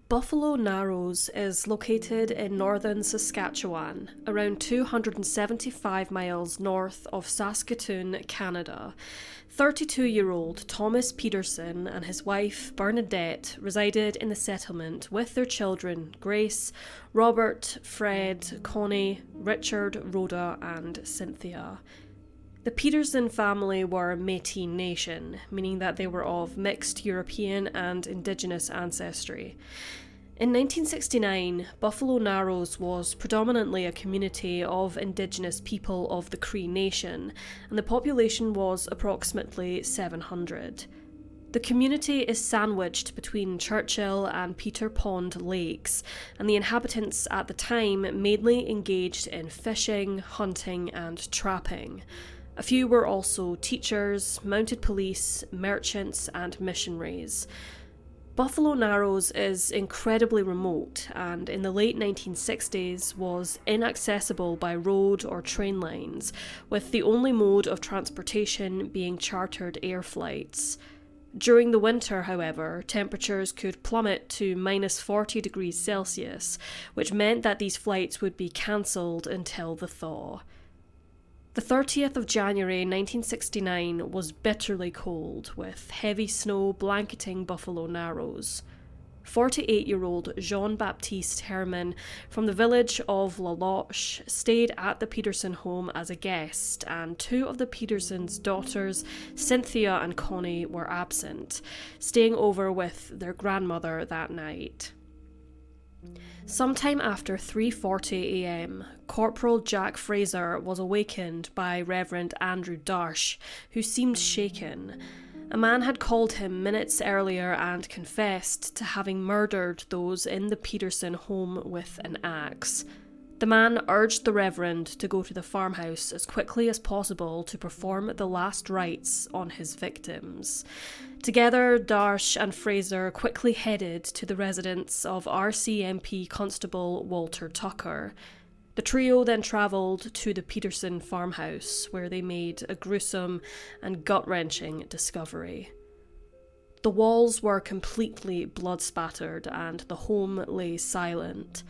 Buffalo Narrows is located in northern Saskatchewan, around 275 miles north of Saskatoon, Canada. 32-year-old Thomas Pederson and his wife Bernadette resided in the settlement with their children Grace, Robert, Fred, Connie, Richard, Rhoda and Cynthia. The Pederson family were Métis Nation, meaning that they were of mixed European and Indigenous ancestry. In 1969, Buffalo Narrows was predominantly a community of Indigenous people of the Cree Nation, and the population was approximately 700. The community is sandwiched between Churchill and Peter Pond lakes, and the inhabitants at the time mainly engaged in fishing, hunting, and trapping. A few were also teachers, mounted police, merchants, and missionaries. Buffalo Narrows is incredibly remote and in the late 1960s was inaccessible by road or train lines, with the only mode of transportation being chartered air flights. During the winter, however, temperatures could plummet to minus 40 degrees Celsius, which meant that these flights would be cancelled until the thaw. The 30th of January 1969 was bitterly cold, with heavy snow blanketing Buffalo Narrows. 48-year-old Jean-Baptiste Herman from the village of La Loche stayed at the Pederson home as a guest, and two of the Pedersons' daughters, Cynthia and Connie, were absent, staying over with their grandmother that night. Sometime after 3:40 a.m, Corporal Jack Fraser was awakened by Reverend Andrew Darsh, who seemed shaken. A man had called him minutes earlier and confessed to having murdered those in the Pederson home with an axe. The man urged the Reverend to go to the farmhouse as quickly as possible to perform the last rites on his victims. Together, Darsh and Fraser quickly headed to the residence of RCMP Constable Walter Tucker. The trio then travelled to the Pederson farmhouse, where they made a gruesome and gut-wrenching discovery. The walls were completely blood-spattered and the home lay silent.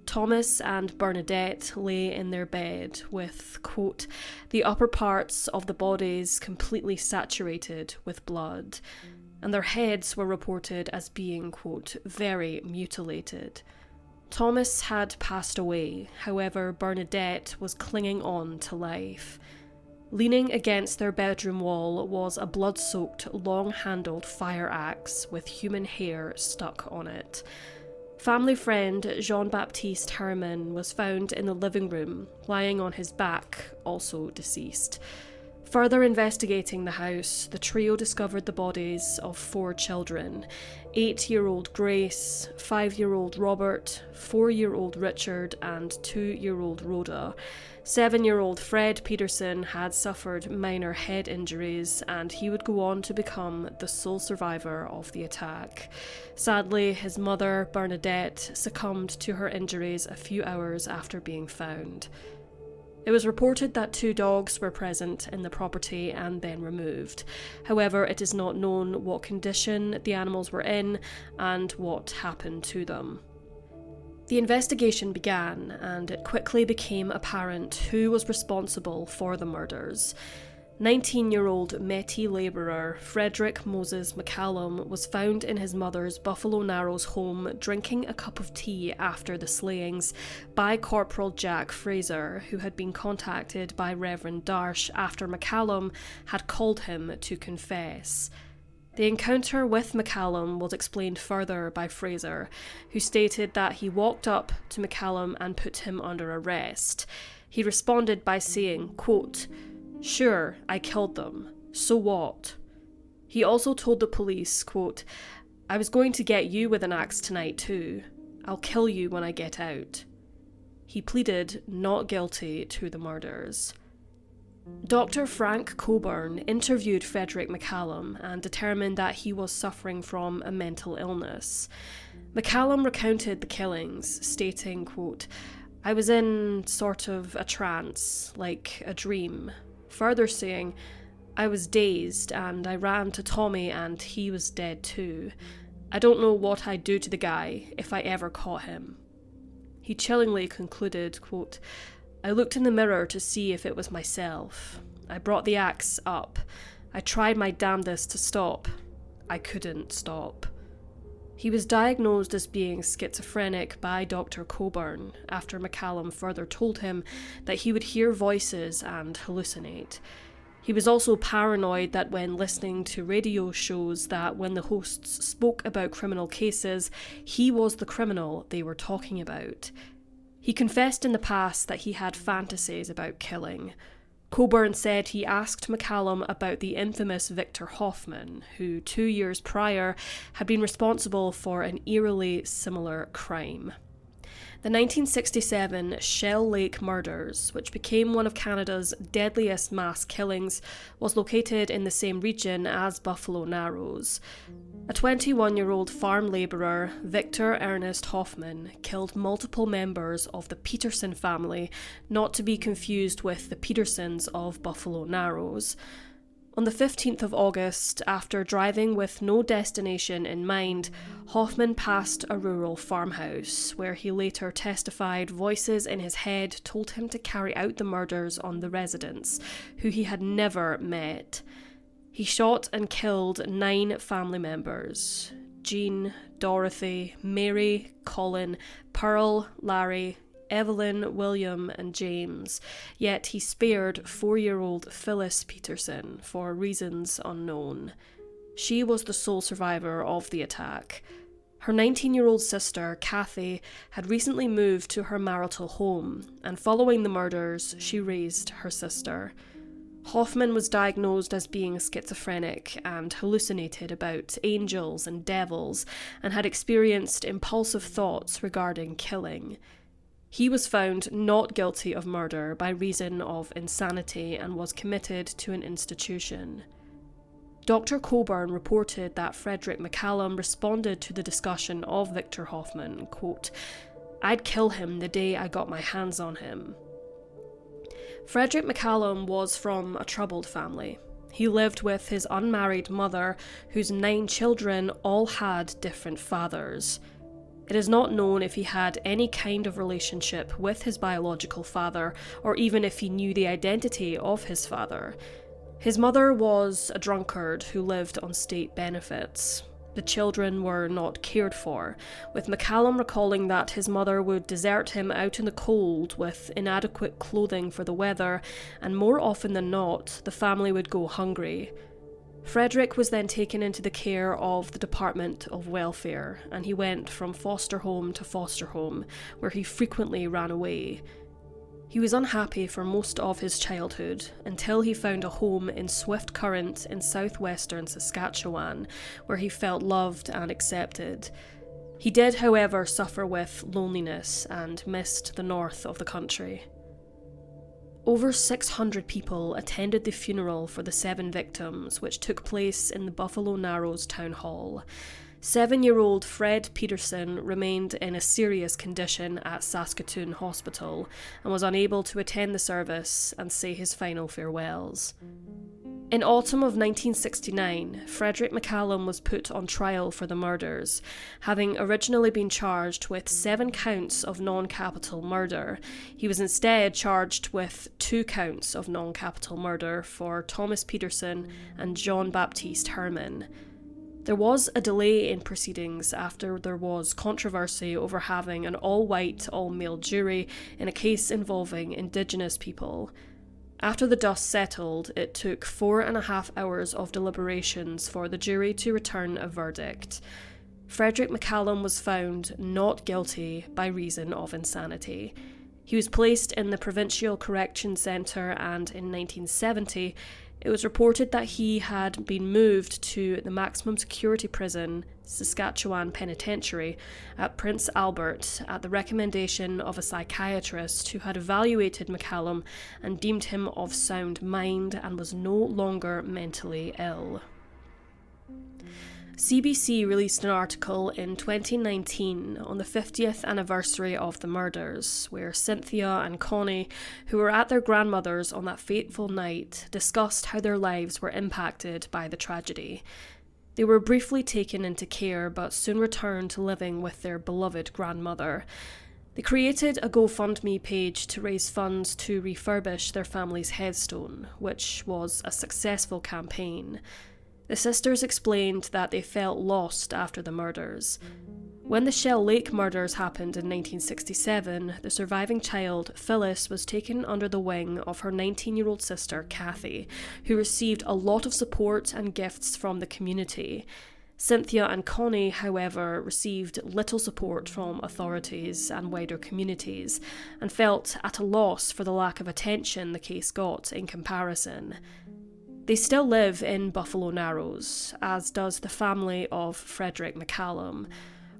Thomas and Bernadette lay in their bed with, quote, the upper parts of the bodies completely saturated with blood, and their heads were reported as being, quote, very mutilated. Thomas had passed away, however, Bernadette was clinging on to life. Leaning against their bedroom wall was a blood-soaked, long-handled fire axe with human hair stuck on it. Family friend Jean-Baptiste Herman was found in the living room, lying on his back, also deceased. Further investigating the house, the trio discovered the bodies of 4 children: 8-year-old Grace, 5-year-old Robert, 4-year-old Richard, and 2-year-old Rhoda. 7-year-old Fred Pederson had suffered minor head injuries, and he would go on to become the sole survivor of the attack. Sadly, his mother, Bernadette, succumbed to her injuries a few hours after being found. It was reported that 2 dogs were present in the property and then removed. However, it is not known what condition the animals were in and what happened to them. The investigation began, and it quickly became apparent who was responsible for the murders. 19-year-old Métis labourer Frederick Moses McCallum was found in his mother's Buffalo Narrows home drinking a cup of tea after the slayings by Corporal Jack Fraser, who had been contacted by Reverend Darsh after McCallum had called him to confess. The encounter with McCallum was explained further by Fraser, who stated that he walked up to McCallum and put him under arrest. He responded by saying, quote, "Sure, I killed them. So what?" He also told the police, quote, "I was going to get you with an axe tonight too. I'll kill you when I get out." He pleaded not guilty to the murders. Dr. Frank Coburn interviewed Frederick McCallum and determined that he was suffering from a mental illness. McCallum recounted the killings, stating, quote, "I was in sort of a trance, like a dream." Further saying, "I was dazed and I ran to Tommy and he was dead too. I don't know what I'd do to the guy if I ever caught him. He chillingly concluded, quote, I looked in the mirror to see if it was myself. I brought the axe up. I tried my damnedest to stop. I couldn't stop. He was diagnosed as being schizophrenic by Dr. Coburn after McCallum further told him that he would hear voices and hallucinate. He was also paranoid that when listening to radio shows that when the hosts spoke about criminal cases, he was the criminal they were talking about. He confessed in the past that he had fantasies about killing. Coburn said he asked McCallum about the infamous Victor Hoffman, who 2 years prior had been responsible for an eerily similar crime. The 1967 Shell Lake murders, which became one of Canada's deadliest mass killings, was located in the same region as Buffalo Narrows. A 21-year-old farm labourer, Victor Ernest Hoffman, killed multiple members of the Pederson family, not to be confused with the Pedersons of Buffalo Narrows. On the 15th of August, after driving with no destination in mind, Hoffman passed a rural farmhouse, where he later testified voices in his head told him to carry out the murders on the residents, who he had never met. He shot and killed 9 family members: Jean, Dorothy, Mary, Colin, Pearl, Larry, Evelyn, William and James, yet he spared 4-year-old Phyllis Peterson for reasons unknown. She was the sole survivor of the attack. Her 19-year-old sister, Kathy, had recently moved to her marital home, and following the murders, she raised her sister. Hoffman was diagnosed as being schizophrenic and hallucinated about angels and devils, and had experienced impulsive thoughts regarding killing. He was found not guilty of murder by reason of insanity and was committed to an institution. Dr. Coburn reported that Frederick McCallum responded to the discussion of Victor Hoffman, quote, I'd kill him the day I got my hands on him. Frederick McCallum was from a troubled family. He lived with his unmarried mother, whose 9 children all had different fathers. It is not known if he had any kind of relationship with his biological father, or even if he knew the identity of his father. His mother was a drunkard who lived on state benefits. The children were not cared for, with McCallum recalling that his mother would desert him out in the cold with inadequate clothing for the weather, and more often than not, the family would go hungry. Frederick was then taken into the care of the Department of Welfare, and he went from foster home to foster home, where he frequently ran away. He was unhappy for most of his childhood, until he found a home in Swift Current in southwestern Saskatchewan, where he felt loved and accepted. He did, however, suffer with loneliness and missed the north of the country. Over 600 people attended the funeral for the 7 victims, which took place in the Buffalo Narrows Town Hall. 7-year-old Fred Pederson remained in a serious condition at Saskatoon Hospital and was unable to attend the service and say his final farewells. In autumn of 1969, Frederick McCallum was put on trial for the murders, having originally been charged with 7 counts of non-capital murder. He was instead charged with 2 counts of non-capital murder for Thomas Pederson and John Baptiste Herman. There was a delay in proceedings after there was controversy over having an all-white, all-male jury in a case involving Indigenous people. After the dust settled, it took 4.5 hours of deliberations for the jury to return a verdict. Frederick McCallum was found not guilty by reason of insanity. He was placed in the Provincial Correction Centre, and in 1970, it was reported that he had been moved to the maximum security prison, Saskatchewan Penitentiary, at Prince Albert at the recommendation of a psychiatrist who had evaluated McCallum and deemed him of sound mind and was no longer mentally ill. CBC released an article in 2019 on the 50th anniversary of the murders, where Cynthia and Connie, who were at their grandmother's on that fateful night, discussed how their lives were impacted by the tragedy. They were briefly taken into care but soon returned to living with their beloved grandmother. They created a GoFundMe page to raise funds to refurbish their family's headstone, which was a successful campaign. The sisters explained that they felt lost after the murders. When the Shell Lake murders happened in 1967, the surviving child, Phyllis, was taken under the wing of her 19-year-old sister, Kathy, who received a lot of support and gifts from the community. Cynthia and Connie, however, received little support from authorities and wider communities, and felt at a loss for the lack of attention the case got in comparison. They still live in Buffalo Narrows, as does the family of Frederick McCallum.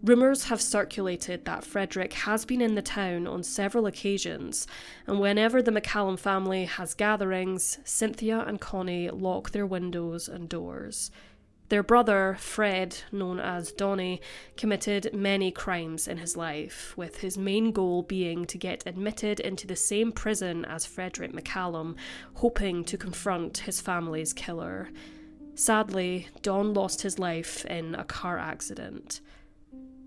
Rumours have circulated that Frederick has been in the town on several occasions, and whenever the McCallum family has gatherings, Cynthia and Connie lock their windows and doors. Their brother, Fred, known as Donnie, committed many crimes in his life, with his main goal being to get admitted into the same prison as Frederick McCallum, hoping to confront his family's killer. Sadly, Don lost his life in a car accident.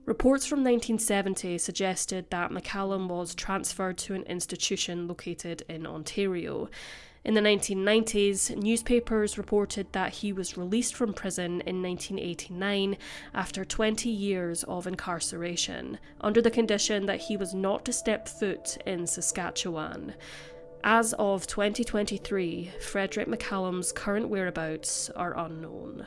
Reports from 1970 suggested that McCallum was transferred to an institution located in Ontario. In the 1990s, newspapers reported that he was released from prison in 1989 after 20 years of incarceration, under the condition that he was not to step foot in Saskatchewan. As of 2023, Frederick McCallum's current whereabouts are unknown.